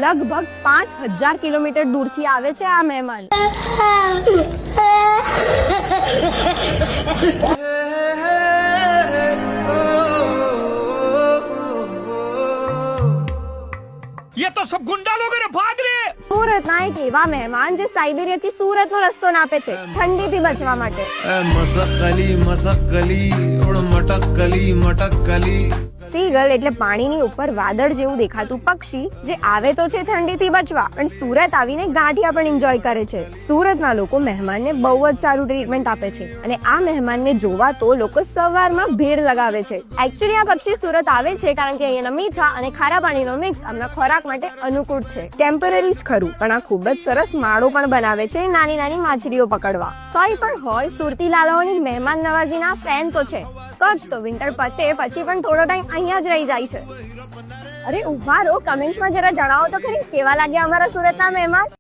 લગભગ 5000 કિલોમીટર દૂરથી આવે છે આ મહેમાન. ये तो सब गुंडा लोग हैं, भाग रहे. સુરતના એક એવા મહેમાન જે સાઇબેરિયાથી સુરતનો રસ્તો નાપે છે ઠંડીથી બચવા માટે. સીગલ એટલે પાણીની ઉપર વાદળ જેવું દેખાતું પક્ષી જે આવે તો છે ઠંડીથી બચવા, પણ સુરત આવીને ગાંઠિયા પણ એન્જોય કરે છે. સુરતના લોકો મહેમાનને બહુ જ સારું ટ્રીટમેન્ટ આપે છે અને આ મહેમાનને જોવા તો લોકો સવારમાં ભીડ લગાવે છે. એકચ્યુઅલી આ પક્ષી સુરત આવે છે કારણ કે અહીંયાના મીઠા અને ખારા પાણીનો મિક્સ આમના ખોરાક માટે અનુકૂળ છે. ટેમ્પરરી જ ખરું, પણ આ ખૂબ જ સરસ માળો પણ બનાવે છે નાની નાની માછલીઓ પકડવા. કઈ પણ હોય, સુરતી લાલાઓની મહેમાન નવાજીના ફેન તો છે. કચ્છ તો વિન્ટર પતે પછી પણ થોડો ટાઈમ અહીંયા જ રહી જાય છે. અરે ઉભા રહો, કમેન્ટ્સમાં જરા જણાવો તો ખરી કેવા લાગ્યા અમારા સુરતના મહેમાન.